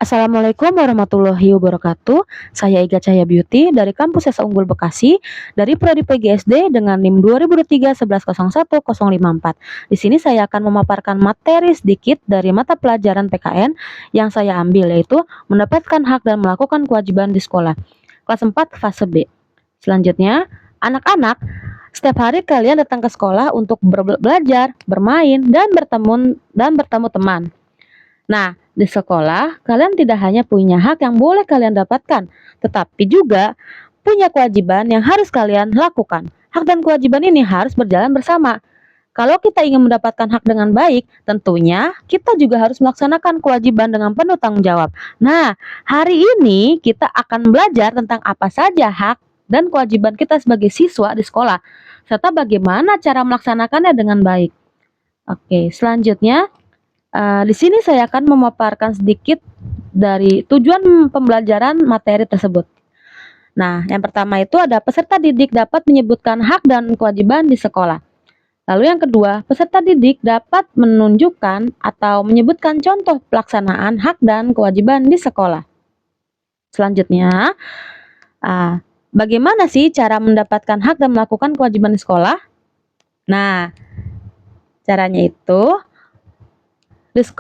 Assalamualaikum warahmatullahi wabarakatuh. Saya Iga Cahya Beauty dari Kampus Esa Unggul Bekasi dari Prodi PGSD dengan NIM 2023 1101 054. Di sini saya akan memaparkan materi sedikit dari mata pelajaran PKN yang saya ambil, yaitu mendapatkan hak dan melakukan kewajiban di sekolah. Kelas 4 fase B. Selanjutnya, anak-anak, setiap hari kalian datang ke sekolah untuk belajar, bermain, dan bertemu teman. Nah, di sekolah, kalian tidak hanya punya hak yang boleh kalian dapatkan, tetapi juga punya kewajiban yang harus kalian lakukan. Hak dan kewajiban ini harus berjalan bersama. Kalau kita ingin mendapatkan hak dengan baik, tentunya kita juga harus melaksanakan kewajiban dengan penuh tanggung jawab. Nah, hari ini kita akan belajar tentang apa saja hak dan kewajiban kita sebagai siswa di sekolah, serta bagaimana cara melaksanakannya dengan baik. Oke, selanjutnya di sini saya akan memaparkan sedikit dari tujuan pembelajaran materi tersebut. Nah, yang pertama itu ada peserta didik dapat menyebutkan hak dan kewajiban di sekolah. Lalu yang kedua, peserta didik dapat menunjukkan atau menyebutkan contoh pelaksanaan hak dan kewajiban di sekolah. Selanjutnya, bagaimana sih cara mendapatkan hak dan melakukan kewajiban di sekolah? Nah, caranya itu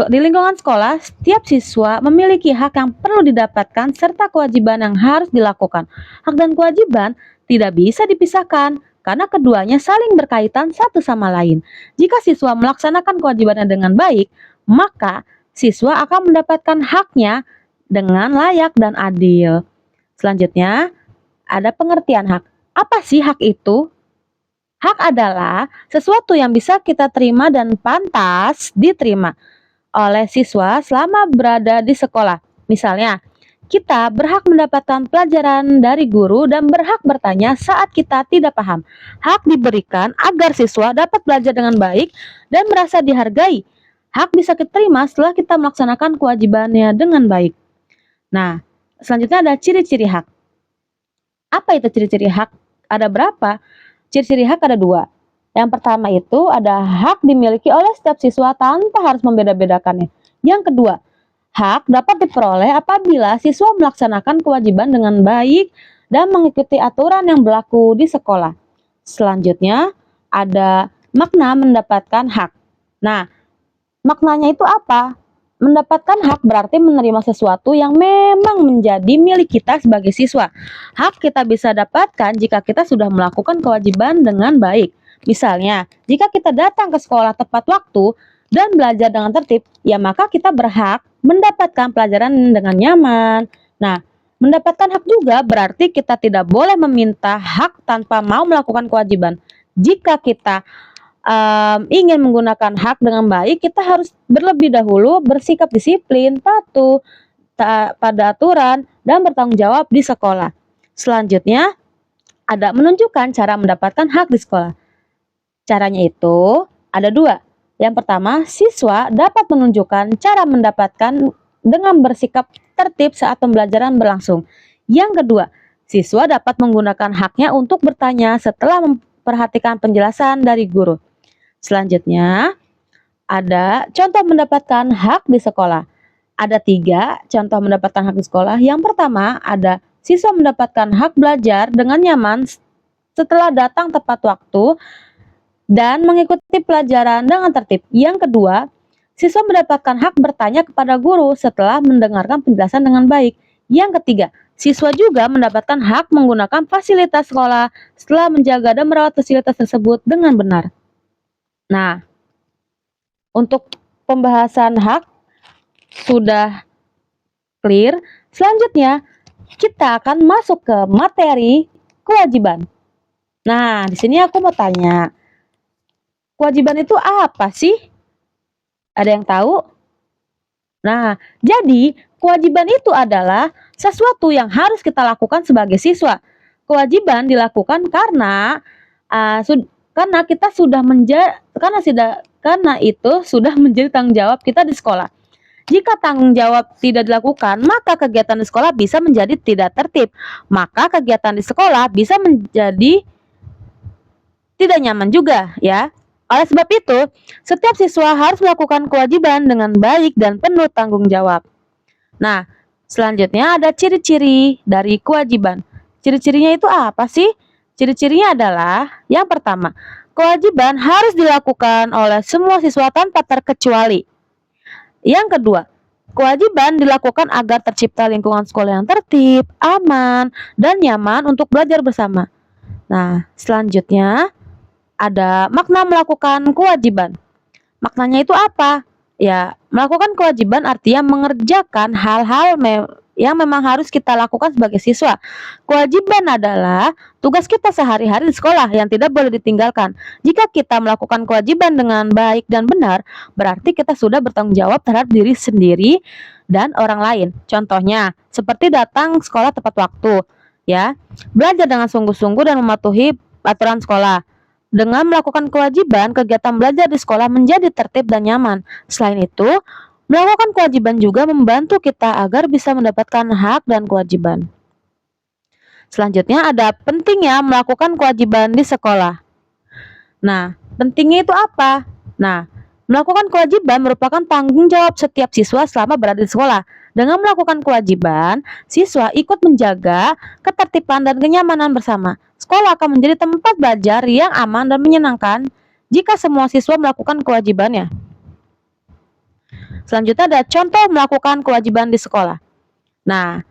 di lingkungan sekolah, setiap siswa memiliki hak yang perlu didapatkan serta kewajiban yang harus dilakukan. Hak dan kewajiban tidak bisa dipisahkan karena keduanya saling berkaitan satu sama lain. Jika siswa melaksanakan kewajibannya dengan baik, maka siswa akan mendapatkan haknya dengan layak dan adil. Selanjutnya, ada pengertian hak. Apa sih hak itu? Hak adalah sesuatu yang bisa kita terima dan pantas diterima oleh siswa selama berada di sekolah. Misalnya, kita berhak mendapatkan pelajaran dari guru dan berhak bertanya saat kita tidak paham. Hak diberikan agar siswa dapat belajar dengan baik dan merasa dihargai. Hak bisa diterima setelah kita melaksanakan kewajibannya dengan baik. Nah, selanjutnya ada ciri-ciri hak. Apa itu ciri-ciri hak? Ada berapa? Ciri-ciri hak ada 2. Yang pertama itu ada hak dimiliki oleh setiap siswa tanpa harus membeda-bedakannya. Yang kedua, hak dapat diperoleh apabila siswa melaksanakan kewajiban dengan baik dan mengikuti aturan yang berlaku di sekolah. Selanjutnya, ada makna mendapatkan hak. Nah, maknanya itu apa? Mendapatkan hak berarti menerima sesuatu yang memang menjadi milik kita sebagai siswa. Hak kita bisa dapatkan jika kita sudah melakukan kewajiban dengan baik. Misalnya, jika kita datang ke sekolah tepat waktu dan belajar dengan tertib, ya maka kita berhak mendapatkan pelajaran dengan nyaman. Nah, mendapatkan hak juga berarti kita tidak boleh meminta hak tanpa mau melakukan kewajiban. Jika kita ingin menggunakan hak dengan baik, kita harus berlebih dahulu bersikap disiplin, patuh pada aturan, dan bertanggung jawab di sekolah. Selanjutnya, ada menunjukkan cara mendapatkan hak di sekolah. Caranya itu ada 2. Yang pertama, siswa dapat menunjukkan cara mendapatkan dengan bersikap tertib saat pembelajaran berlangsung. Yang kedua, siswa dapat menggunakan haknya untuk bertanya setelah memperhatikan penjelasan dari guru. Selanjutnya, ada contoh mendapatkan hak di sekolah. Ada 3 contoh mendapatkan hak di sekolah. Yang pertama, ada siswa mendapatkan hak belajar dengan nyaman setelah datang tepat waktu dan mengikuti pelajaran dengan tertib. Yang kedua, siswa mendapatkan hak bertanya kepada guru setelah mendengarkan penjelasan dengan baik. Yang ketiga, siswa juga mendapatkan hak menggunakan fasilitas sekolah setelah menjaga dan merawat fasilitas tersebut dengan benar. Nah, untuk pembahasan hak sudah clear. Selanjutnya, kita akan masuk ke materi kewajiban. Nah, di sini aku mau tanya, kewajiban itu apa sih? Ada yang tahu? Nah, jadi kewajiban itu adalah sesuatu yang harus kita lakukan sebagai siswa. Kewajiban dilakukan karena karena itu sudah menjadi tanggung jawab kita di sekolah. Jika tanggung jawab tidak dilakukan, maka kegiatan di sekolah bisa menjadi tidak tertib. Maka kegiatan di sekolah bisa menjadi tidak nyaman juga ya. Oleh sebab itu, setiap siswa harus melakukan kewajiban dengan baik dan penuh tanggung jawab. Nah, selanjutnya ada ciri-ciri dari kewajiban. Ciri-cirinya itu apa sih? Ciri-cirinya adalah yang pertama, kewajiban harus dilakukan oleh semua siswa tanpa terkecuali. Yang kedua, kewajiban dilakukan agar tercipta lingkungan sekolah yang tertib, aman, dan nyaman untuk belajar bersama. Nah, selanjutnya ada makna melakukan kewajiban. Maknanya itu apa? Ya, melakukan kewajiban artinya mengerjakan hal-hal yang memang harus kita lakukan sebagai siswa. Kewajiban adalah tugas kita sehari-hari di sekolah yang tidak boleh ditinggalkan. Jika kita melakukan kewajiban dengan baik dan benar, berarti kita sudah bertanggung jawab terhadap diri sendiri dan orang lain. Contohnya, seperti datang sekolah tepat waktu, ya, belajar dengan sungguh-sungguh dan mematuhi aturan sekolah. Dengan melakukan kewajiban, kegiatan belajar di sekolah menjadi tertib dan nyaman. Selain itu, melakukan kewajiban juga membantu kita agar bisa mendapatkan hak dan kewajiban. Selanjutnya ada pentingnya melakukan kewajiban di sekolah. Nah, pentingnya itu apa? Nah, melakukan kewajiban merupakan tanggung jawab setiap siswa selama berada di sekolah. Dengan melakukan kewajiban, siswa ikut menjaga ketertiban dan kenyamanan bersama. Sekolah akan menjadi tempat belajar yang aman dan menyenangkan jika semua siswa melakukan kewajibannya. Selanjutnya ada contoh melakukan kewajiban di sekolah. Nah,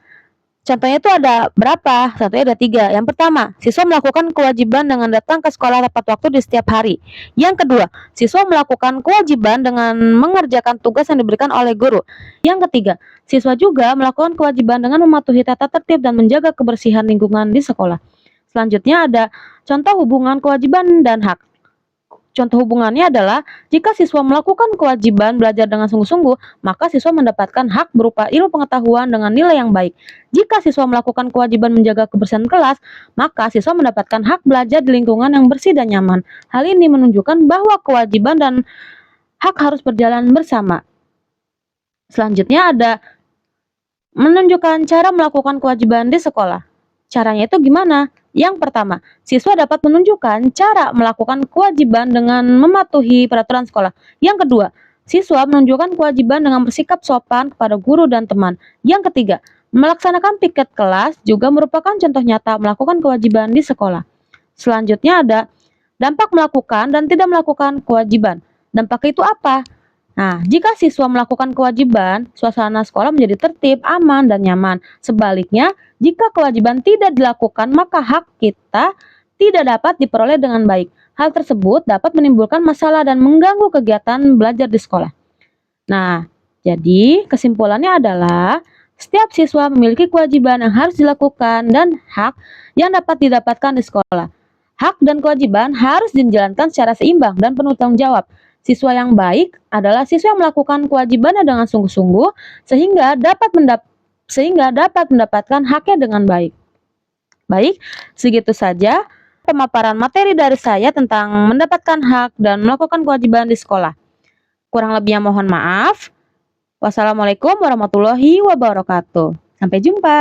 contohnya itu ada berapa? Contohnya ada 3. Yang pertama, siswa melakukan kewajiban dengan datang ke sekolah tepat waktu di setiap hari. Yang kedua, siswa melakukan kewajiban dengan mengerjakan tugas yang diberikan oleh guru. Yang ketiga, siswa juga melakukan kewajiban dengan mematuhi tata tertib dan menjaga kebersihan lingkungan di sekolah. Selanjutnya ada contoh hubungan kewajiban dan hak. Contoh hubungannya adalah jika siswa melakukan kewajiban belajar dengan sungguh-sungguh, maka siswa mendapatkan hak berupa ilmu pengetahuan dengan nilai yang baik. Jika siswa melakukan kewajiban menjaga kebersihan kelas, maka siswa mendapatkan hak belajar di lingkungan yang bersih dan nyaman. Hal ini menunjukkan bahwa kewajiban dan hak harus berjalan bersama. Selanjutnya ada menunjukkan cara melakukan kewajiban di sekolah. Caranya itu gimana? Yang pertama, siswa dapat menunjukkan cara melakukan kewajiban dengan mematuhi peraturan sekolah. Yang kedua, siswa menunjukkan kewajiban dengan bersikap sopan kepada guru dan teman. Yang ketiga, melaksanakan piket kelas juga merupakan contoh nyata melakukan kewajiban di sekolah. Selanjutnya ada dampak melakukan dan tidak melakukan kewajiban. Dampak itu apa? Nah, jika siswa melakukan kewajiban, suasana sekolah menjadi tertib, aman, dan nyaman. Sebaliknya, jika kewajiban tidak dilakukan, maka hak kita tidak dapat diperoleh dengan baik. Hal tersebut dapat menimbulkan masalah dan mengganggu kegiatan belajar di sekolah. Nah, jadi kesimpulannya adalah setiap siswa memiliki kewajiban yang harus dilakukan dan hak yang dapat didapatkan di sekolah. Hak dan kewajiban harus dijalankan secara seimbang dan penuh tanggung jawab. Siswa yang baik adalah siswa yang melakukan kewajibannya dengan sungguh-sungguh sehingga dapat mendapatkan haknya dengan baik. Baik, segitu saja pemaparan materi dari saya tentang mendapatkan hak dan melakukan kewajiban di sekolah. Kurang lebihnya mohon maaf. Wassalamualaikum warahmatullahi wabarakatuh. Sampai jumpa.